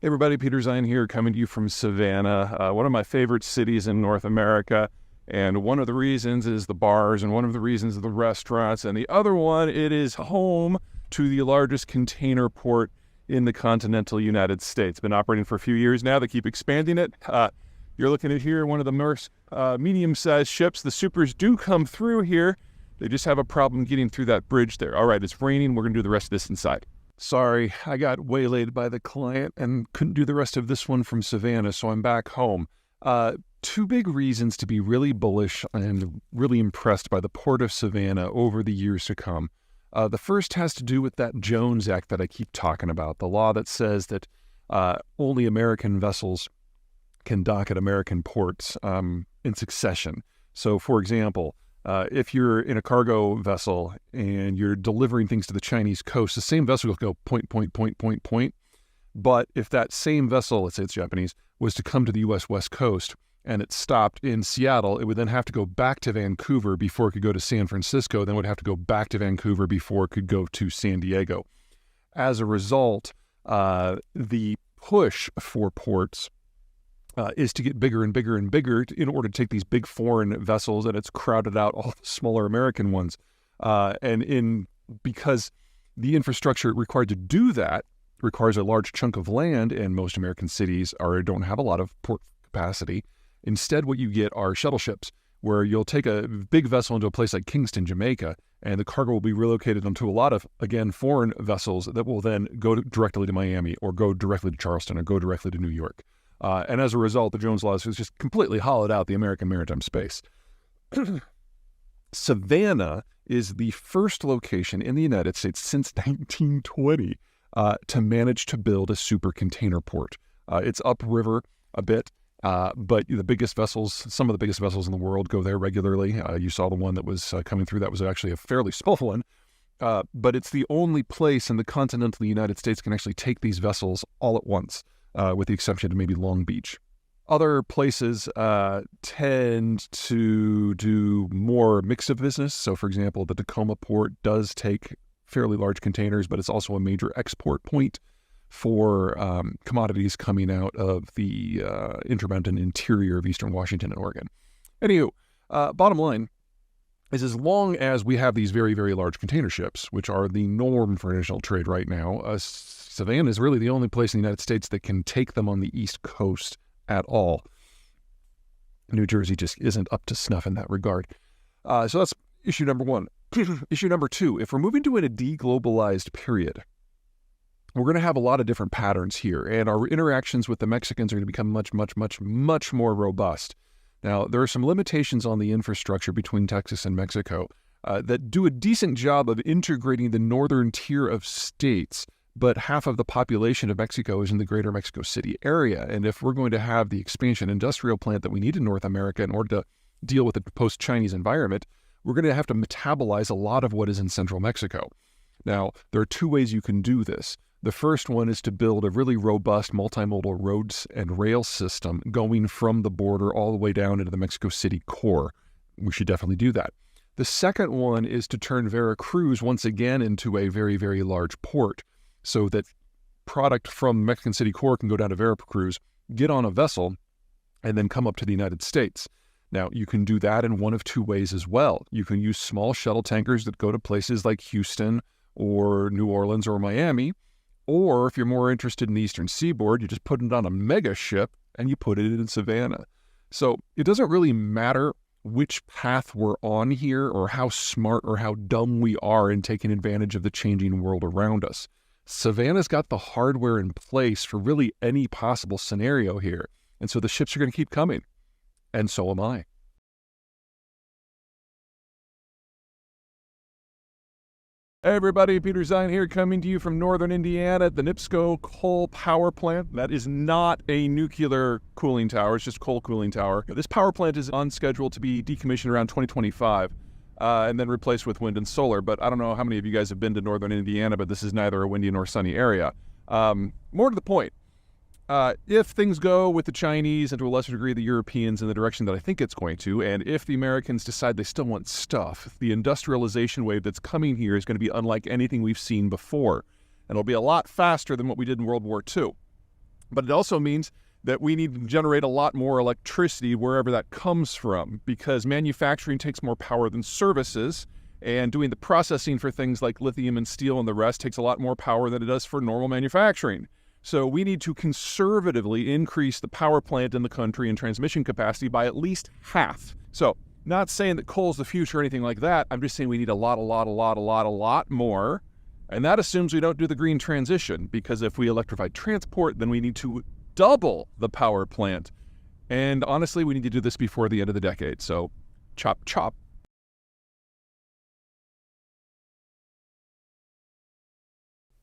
Hey everybody, Peter Zeihan here, coming to you from Savannah, one of my favorite cities in North America. And one of the reasons is the bars, and one of the reasons is the restaurants, and the other one, it is home to the largest container port in the continental United States. Been operating for a few years now. They keep expanding it. You're looking at here one of the most medium-sized ships. The supers do come through here. They just have a problem getting through that bridge there. All right, it's raining. We're going to do the rest of this inside. Sorry, I got waylaid by the client and couldn't do the rest of this one from Savannah, so I'm back home. Two big reasons to be really bullish and really impressed by the Port of Savannah over the years to come. The first has to do with that Jones Act that I keep talking about, the law that says that only American vessels can dock at American ports in succession. So, for example, if you're in a cargo vessel and you're delivering things to the Chinese coast, the same vessel will go point. But if that same vessel, let's say it's Japanese, was to come to the U.S. West Coast and it stopped in Seattle, it would then have to go back to Vancouver before it could go to San Francisco, then would have to go back to Vancouver before it could go to San Diego. As a result, the push for ports is to get bigger and bigger and bigger in order to take these big foreign vessels, and it's crowded out all the smaller American ones. Because the infrastructure required to do that requires a large chunk of land, and most American cities don't have a lot of port capacity. Instead, what you get are shuttle ships, where you'll take a big vessel into a place like Kingston, Jamaica, and the cargo will be relocated onto a lot of, again, foreign vessels that will then go directly to Miami or go directly to Charleston or go directly to New York. And as a result, the Jones Laws has just completely hollowed out the American maritime space. Savannah is the first location in the United States since 1920 to manage to build a super container port. It's upriver a bit, but the biggest vessels, some of the biggest vessels in the world go there regularly. You saw the one that was coming through. That was actually a fairly small one. But it's the only place in the continental United States can actually take these vessels all at once. With the exception of maybe Long Beach. Other places tend to do more mix of business. So, for example, the Tacoma port does take fairly large containers, but it's also a major export point for commodities coming out of the intermountain interior of eastern Washington and Oregon. Anywho, bottom line is, as long as we have these very, very large container ships, which are the norm for international trade right now, Savannah is really the only place in the United States that can take them on the East Coast at all. New Jersey just isn't up to snuff in that regard. So that's issue number one. Issue number two, if we're moving to a deglobalized period, we're going to have a lot of different patterns here, and our interactions with the Mexicans are going to become much more robust. Now, there are some limitations on the infrastructure between Texas and Mexico that do a decent job of integrating the northern tier of states, but half of the population of Mexico is in the greater Mexico City area. And if we're going to have the expansion industrial plant that we need in North America in order to deal with the post-Chinese environment, we're going to have to metabolize a lot of what is in central Mexico. Now, there are two ways you can do this. The first one is to build a really robust multimodal roads and rail system going from the border all the way down into the Mexico City core. We should definitely do that. The second one is to turn Veracruz once again into a very, very large port, so that product from Mexican City core can go down to Veracruz, get on a vessel, and then come up to the United States. Now, you can do that in one of two ways as well. You can use small shuttle tankers that go to places like Houston or New Orleans or Miami, or if you're more interested in the Eastern Seaboard, you just put it on a mega ship and you put it in Savannah. So it doesn't really matter which path we're on here or how smart or how dumb we are in taking advantage of the changing world around us. Savannah's got the hardware in place for really any possible scenario here. And so the ships are going to keep coming. And so am I. Hey everybody, Peter Zeihan here, coming to you from northern Indiana at the NIPSCO coal power plant. That is not a nuclear cooling tower, it's just coal cooling tower. This power plant is on schedule to be decommissioned around 2025 and then replaced with wind and solar. But I don't know how many of you guys have been to northern Indiana, but this is neither a windy nor sunny area. More to the point, if things go with the Chinese and to a lesser degree the Europeans in the direction that I think it's going to, and if the Americans decide they still want stuff, the industrialization wave that's coming here is going to be unlike anything we've seen before. And it'll be a lot faster than what we did in World War II. But it also means that we need to generate a lot more electricity wherever that comes from, because manufacturing takes more power than services, and doing the processing for things like lithium and steel and the rest takes a lot more power than it does for normal manufacturing. So we need to conservatively increase the power plant in the country and transmission capacity by at least half. So not saying that coal's the future or anything like that. I'm just saying we need a lot more. And that assumes we don't do the green transition, because if we electrify transport, then we need to double the power plant. And honestly, we need to do this before the end of the decade. So chop, chop.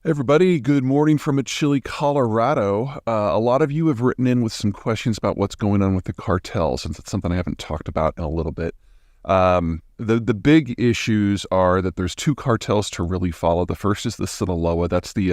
Everybody, good morning from a chilly Colorado. A lot of you have written in with some questions about what's going on with the cartels, since it's something I haven't talked about in a little bit. The big issues are that there's two cartels to really follow. The first is the Sinaloa. That's the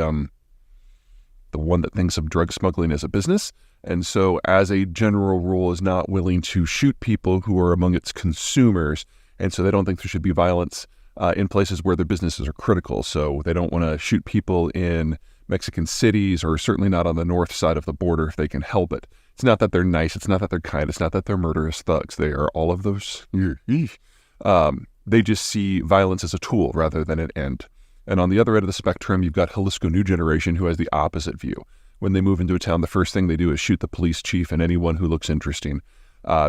one that thinks of drug smuggling as a business, and so as a general rule is not willing to shoot people who are among its consumers, and so they don't think there should be violence in places where their businesses are critical. So they don't want to shoot people in Mexican cities, or certainly not on the north side of the border if they can help it. It's not that they're nice, it's not that they're kind, it's not that they're murderous thugs. They are all of those. They just see violence as a tool rather than an end. And on the other end of the spectrum, you've got Jalisco New Generation, who has the opposite view. When they move into a town, the first thing they do is shoot the police chief and anyone who looks interesting,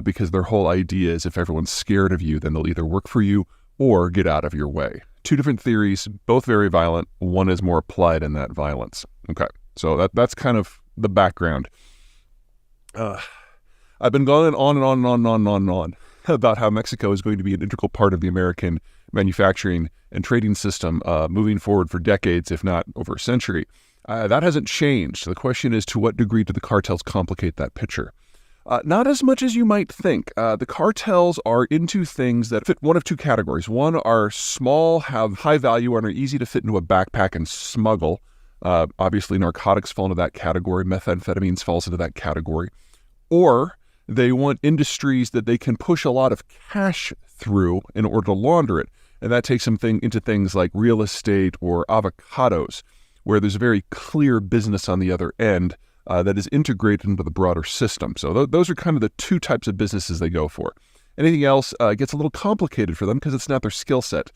because their whole idea is if everyone's scared of you, then they'll either work for you or get out of your way. Two different theories, both very violent. One is more applied in that violence. Okay, so that's kind of the background. I've been going on and on about how Mexico is going to be an integral part of the American manufacturing and trading system moving forward for decades, if not over a century. That hasn't changed. The question is, to what degree do the cartels complicate that picture? Not as much as you might think. The cartels are into things that fit one of two categories. One are small, have high value, and are easy to fit into a backpack and smuggle. Obviously, narcotics fall into that category. Methamphetamines falls into that category. Or they want industries that they can push a lot of cash through in order to launder it. And that takes them into things like real estate or avocados, where there's a very clear business on the other end that is integrated into the broader system. So those are kind of the two types of businesses they go for. Anything else gets a little complicated for them because it's not their skill set.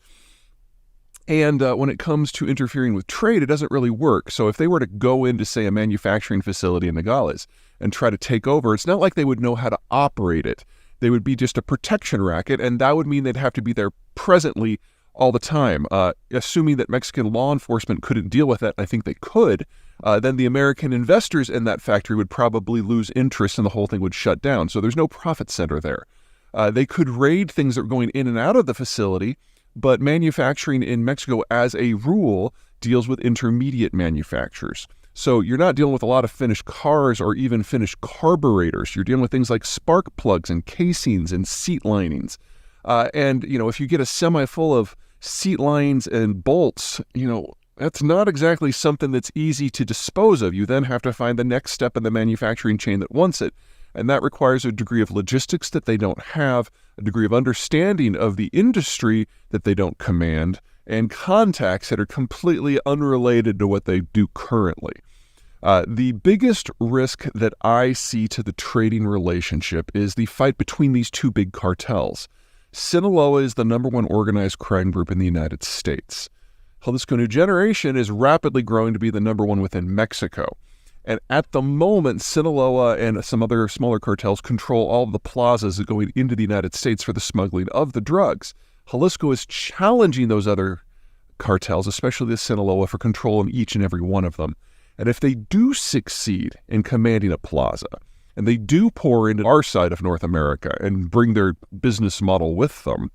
And when it comes to interfering with trade, it doesn't really work. So if they were to go into, say, a manufacturing facility in Nogales and try to take over, it's not like they would know how to operate it. They would be just a protection racket, and that would mean they'd have to be there presently all the time. Assuming that Mexican law enforcement couldn't deal with that, I think they could, then the American investors in that factory would probably lose interest and the whole thing would shut down. So there's no profit center there. They could raid things that are going in and out of the facility, but manufacturing in Mexico, as a rule, deals with intermediate manufacturers. So you're not dealing with a lot of finished cars or even finished carburetors. You're dealing with things like spark plugs and casings and seat linings. And if you get a semi full of seat lines and bolts, that's not exactly something that's easy to dispose of. You then have to find the next step in the manufacturing chain that wants it. And that requires a degree of logistics that they don't have, a degree of understanding of the industry that they don't command, and contacts that are completely unrelated to what they do currently. The biggest risk that I see to the trading relationship is the fight between these two big cartels. Sinaloa is the number one organized crime group in the United States. Jalisco New Generation is rapidly growing to be the number one within Mexico. And at the moment, Sinaloa and some other smaller cartels control all of the plazas going into the United States for the smuggling of the drugs. Jalisco is challenging those other cartels, especially the Sinaloa, for control in each and every one of them. And if they do succeed in commanding a plaza, and they do pour into our side of North America and bring their business model with them,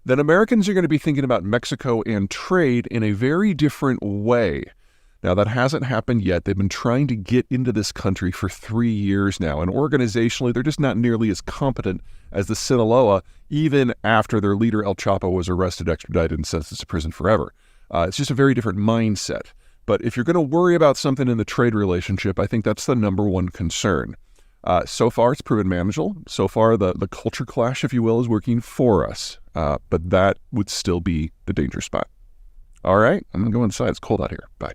then Americans are going to be thinking about Mexico and trade in a very different way. Now, that hasn't happened yet. They've been trying to get into this country for 3 years now, and organizationally, they're just not nearly as competent as the Sinaloa, even after their leader, El Chapo, was arrested, extradited, and sentenced to prison forever. It's just a very different mindset. But if you're going to worry about something in the trade relationship, I think that's the number one concern. So far, it's proven manageable. So far, the culture clash, if you will, is working for us. But that would still be the danger spot. All right, I'm going to go inside. It's cold out here. Bye.